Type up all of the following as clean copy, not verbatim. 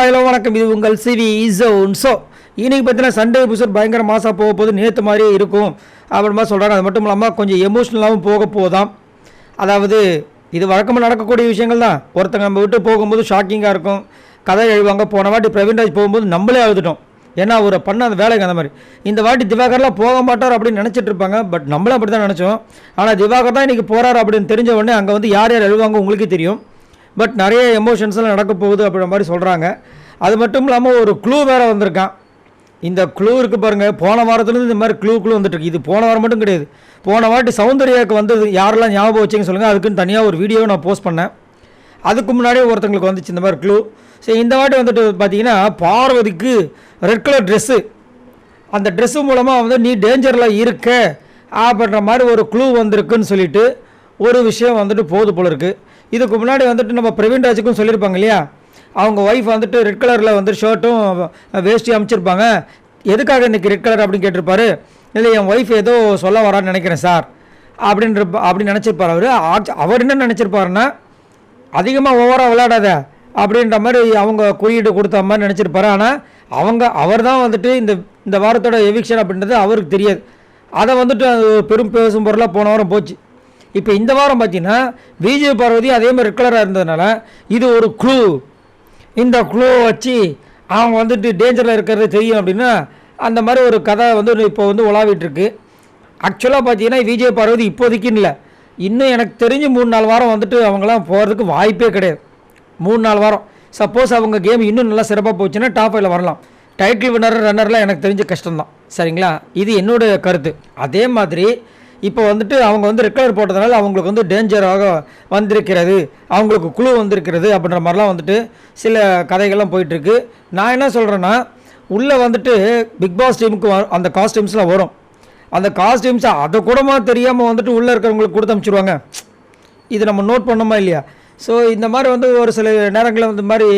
Hello வணக்கம், இது உங்கள் சிவி ஜோன். ஸோ இன்றைக்கி பார்த்தீங்கன்னா சண்டே எபிசோட் பயங்கர மாதம் போக போது நேற்று மாதிரியே இருக்கும் அப்படிமா சொல்கிறாங்க. அது மட்டும் இல்லாமல் கொஞ்சம் எமோஷ்னலாகவும் போக போதாம். அதாவது இது வழக்கமாக நடக்கக்கூடிய விஷயங்கள் தான். ஒருத்தங்க நம்ம விட்டு போகும்போது ஷாக்கிங்காக இருக்கும், கதை எழுவாங்க. போன வாட்டி பிரவீன்ராஜ் போகும்போது நம்மளே அழுதுட்டோம், ஏன்னா அவர் பண்ண அந்த வேலைக்கு அந்த மாதிரி. இந்த வாட்டி திவாகர்லாம் போக மாட்டார் அப்படின்னு நினச்சிட்டு இருப்பாங்க, பட் நம்மளும் அப்படி தான் நினச்சோம். ஆனால் திவாகர் தான் இன்றைக்கி போகிறார் அப்படின்னு தெரிஞ்ச உடனே அங்கே வந்து யார் யார் எழுவாங்க உங்களுக்கே தெரியும். பட் நிறைய எமோஷன்ஸ்லாம் நடக்க போகுது அப்படின்ற மாதிரி சொல்கிறாங்க. அது மட்டும் இல்லாமல் ஒரு க்ளூ வேறு வந்திருக்கான். இந்த க்ளூ இருக்குது பாருங்கள், போன வாரத்துலேருந்து இந்த மாதிரி க்ளூ வந்துட்டுருக்கு. இது போன வாரம் மட்டும் கிடையாது, போன வாட்டி சௌந்தர்யாவுக்கு வந்தது யாரெல்லாம் ஞாபகம் வச்சிங்க சொல்லுங்கள். அதுக்குன்னு தனியாக ஒரு வீடியோவை நான் போஸ்ட் பண்ணேன். அதுக்கு முன்னாடியே ஒருத்தங்களுக்கு வந்துச்சு இந்த மாதிரி க்ளூ. சரி, இந்த வாட்டி வந்துட்டு பார்த்தீங்கன்னா பார்வதிக்கு ரெட் கலர் ட்ரெஸ்ஸு, அந்த ட்ரெஸ்ஸு மூலமாக வந்து நீ டேஞ்சரில் இருக்க அப்படின்ற மாதிரி ஒரு க்ளூ வந்திருக்குன்னு சொல்லிட்டு ஒரு விஷயம் வந்துட்டு போகுது போல இருக்குது. இதுக்கு முன்னாடி வந்துட்டு நம்ம பிரவீன்ராஜுக்கும் சொல்லியிருப்பாங்க இல்லையா, அவங்க ஒய்ஃப் வந்துட்டு ரெட் கலரில் வந்து ஷர்ட்டும் வேஷ்டியும் அமைச்சிருப்பாங்க. எதுக்காக இன்றைக்கி ரெட் கலர் அப்படின்னு கேட்டிருப்பாரு. இல்லை, என் ஒய்ஃப் ஏதோ சொல்ல வரான்னு நினைக்கிறேன் சார் அப்படின்னு நினச்சிருப்பார். அவர் என்ன நினச்சிருப்பாருன்னா, அதிகமாக ஓவராக விளையாடாத அப்படின்ற மாதிரி அவங்க குறியீடு கொடுத்த மாதிரி நினச்சிருப்பாரு. ஆனால் அவர் தான் வந்துட்டு இந்த வாரத்தோட எவிக்ஷன் அப்படின்றது அவருக்கு தெரியாது. அதை வந்துட்டு பெரும் பேசும் பொருளாக போன வாரம் போச்சு. இப்போ இந்த வாரம் பார்த்தீங்கன்னா விஜய் பார்வதி அதே மாதிரி ரெட் கலராக இருந்ததுனால இது ஒரு க்ளூ. இந்த க்ளூ வச்சு அவங்க வந்துட்டு டேஞ்சரில் இருக்கிறது தெரியும் அப்படின்னா அந்த மாதிரி ஒரு கதை வந்து இப்போ வந்து உலாவிட்டுருக்கு. ஆக்சுவலாக பார்த்தீங்கன்னா விஜய் பார்வதி இப்போதைக்குன்னு இல்லை, இன்னும் எனக்கு தெரிஞ்சு 3-4 வாரம் வந்துட்டு அவங்களாம் போகிறதுக்கு வாய்ப்பே கிடையாது. 3-4 வாரம் சப்போஸ் அவங்க கேம் இன்னும் நல்லா சிறப்பாக போச்சுன்னா டாப் 5ல் வரலாம். டைட்டில் வின்னர் ரன்னர்லாம் எனக்கு தெரிஞ்ச கஷ்டம்தான். சரிங்களா, இது என்னோடய கருத்து. அதே மாதிரி இப்போ வந்துட்டு அவங்க வந்து ரெட் கலர் போட்டதுனால அவங்களுக்கு வந்து டேஞ்சராக வந்திருக்கிறது, அவங்களுக்கு குழு வந்திருக்கிறது அப்படின்ற மாதிரிலாம் வந்துட்டு சில கதைகள்லாம் போயிட்டுருக்கு. நான் என்ன சொல்கிறேன்னா, உள்ளே வந்துட்டு பிக் பாஸ் டீமுக்கு அந்த காஸ்டியூம்ஸ்லாம் வரும். அந்த காஸ்டியூம்ஸை அதை கூடமா தெரியாமல் வந்துட்டு உள்ளே இருக்கிறவங்களுக்கு கொடுத்து அனுப்பிச்சிடுவாங்க. இது நம்ம நோட் பண்ணோமா இல்லையா? ஸோ இந்த மாதிரி வந்து ஒரு சில நேரங்களில் வந்து மாதிரி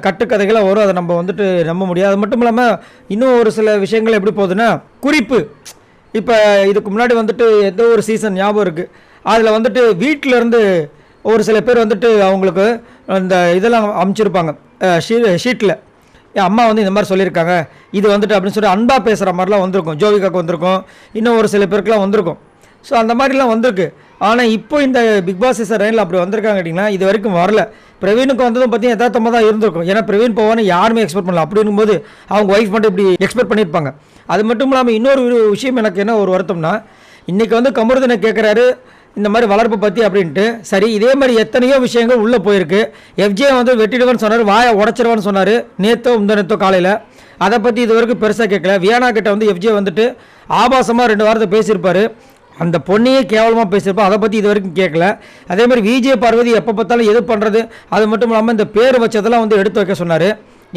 கட்டுக்கதைகளாக வரும். அதை நம்ம வந்துட்டு நம்ப முடியாது. அது மட்டும் இல்லாமல் இன்னும் ஒரு சில விஷயங்கள் எப்படி போகுதுன்னா, குறிப்பு. இப்போ இதுக்கு முன்னாடி வந்துட்டு ஏதோ ஒரு சீசன் ஞாபகம் இருக்குது, அதில் வந்துட்டு வீட்டிலேருந்து ஒரு சில பேர் வந்துட்டு அவங்களுக்கு இந்த இதெல்லாம் அமைச்சிருப்பாங்க ஷீட்டில். என் அம்மா வந்து இந்த மாதிரி சொல்லியிருக்காங்க இது வந்துட்டு அப்படின்னு சொல்லி அன்பாக பேசுகிற மாதிரிலாம் வந்திருக்கும். ஜோவிகாவுக்கு வந்திருக்கும், இன்னும் ஒரு சில பேருக்குலாம் வந்திருக்கும். ஸோ அந்த மாதிரிலாம் வந்திருக்கு. ஆனால் இப்போ இந்த பிக் பாஸ் சீசன் 9 அப்படி வந்திருக்காங்க அப்படின்னா இது வரைக்கும் வரல. பிரவீனுக்கு வந்ததும் பார்த்தீங்கன்னா யதார்த்தமாக தான் இருந்திருக்கும். ஏன்னா பிரவீன் போவான்னு யாருமே எக்ஸ்பெக்ட் பண்ணல. அப்படிங்கும்போது அவங்க ஒய்ஃப் மட்டும் இப்படி எக்ஸ்பெக்ட் பண்ணியிருப்பாங்க. அது மட்டும் இல்லாமல் இன்னொரு விஷயம் எனக்கு என்ன ஒரு வருத்தம்னா, இன்றைக்கி வந்து கமருதனை கேட்குறாரு இந்த மாதிரி வளர்ப்பு பற்றி அப்படின்ட்டு. சரி, இதே மாதிரி எத்தனையோ விஷயங்கள் உள்ளே போயிருக்கு. எஃப்ஜே வந்து வெட்டிடுவேன்னு சொன்னார், வாயை உடச்சிடுவான்னு சொன்னார் நேற்றோ காலையில். அதை பற்றி இது வரைக்கும் பெருசாக கேட்கல. வியானா கிட்ட வந்து எஃப்ஜே வந்துட்டு ஆபாசமாக 2 வாரத்தை பேசியிருப்பார், அந்த பொண்ணையே கேவலமாக பேசியிருப்போம். அதை பற்றி இது வரைக்கும் கேட்கல. அதே மாதிரி விஜய் பார்வதி எப்போ பார்த்தாலும் எது பண்ணுறது, அது மட்டும் இல்லாமல் இந்த பேர் வச்சதெல்லாம் வந்து எடுத்து வைக்க சொன்னார்.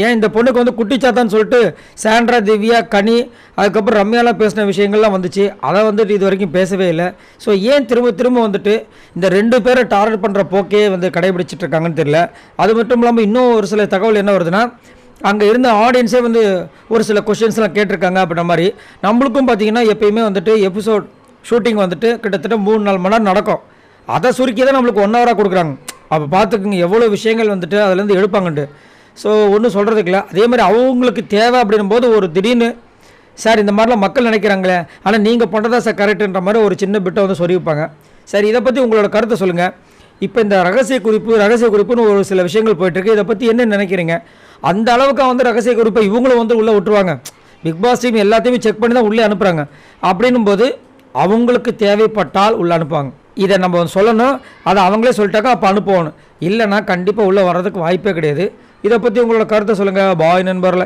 ஏன் இந்த பொண்ணுக்கு வந்து குட்டிச்சாத்தான்னு சொல்லிட்டு சாண்ட்ரா, திவ்யா, கனி, அதுக்கப்புறம் ரம்யாலாம் பேசின விஷயங்கள்லாம் வந்துச்சு. அதை வந்துட்டு இது வரைக்கும் பேசவே இல்லை. ஸோ ஏன் திரும்ப வந்துட்டு இந்த 2 பேரை டார்கெட் பண்ணுற போக்கே வந்து கடைபிடிச்சிட்டு இருக்காங்கன்னு தெரியல. அது மட்டும் இல்லாமல் இன்னும் ஒரு சில தகவல் என்ன வருதுன்னா, அங்கே இருந்த ஆடியன்ஸே வந்து ஒரு சில கொஷின்ஸ்லாம் கேட்டிருக்காங்க அப்படின்ற மாதிரி. நம்மளுக்கும் பார்த்தீங்கன்னா எப்பயுமே வந்துட்டு எபிசோட் ஷூட்டிங் வந்துட்டு கிட்டத்தட்ட 3-4 மணி நேரம் நடக்கும். அதை சுருக்கி தான் நம்மளுக்கு 1 ஹவராக கொடுக்குறாங்க. அப்போ பார்த்துக்குங்க எவ்வளோ விஷயங்கள் வந்துட்டு அதுலேருந்து எடுப்பாங்கன்ட்டு. ஸோ ஒன்றும் சொல்கிறதுக்கு இல்லை. அதே மாதிரி அவங்களுக்கு தேவை அப்படின்னும் போது ஒரு திடீர்னு சார் இந்த மாதிரிலாம் மக்கள் நினைக்கிறாங்களே, ஆனால் நீங்கள் பண்ணுறதா சார் கரெக்டுன்ற மாதிரி ஒரு சின்ன பிட்டை வந்து சொல்லியிருப்பாங்க. சரி, இதை பற்றி உங்களோட கருத்தை சொல்லுங்கள். இப்போ இந்த ரகசிய குறிப்புன்னு ஒரு சில விஷயங்கள் போயிட்டுருக்கு. இதை பற்றி என்ன நினைக்கிறீங்க? அந்த அளவுக்கு வந்து ரகசிய குறிப்பை இவங்களும் வந்து உள்ளே விட்டுருவாங்க. பிக் பாஸ் டீம் எல்லாத்தையுமே செக் பண்ணி தான் உள்ளே அனுப்புகிறாங்க. அப்படின்னும் போது அவங்களுக்கு தேவைப்பட்டால் உள்ளே அனுப்புவாங்க. இதை நம்ம சொல்லணும், அதை அவங்களே சொல்லிட்டாக்கா அப்போ அனுப்பணும். இல்லைனா கண்டிப்பாக உள்ளே வர்றதுக்கு வாய்ப்பே கிடையாது. இதை பற்றி உங்களோட கருத்தை சொல்லுங்கள். பாய் நண்பர்களை.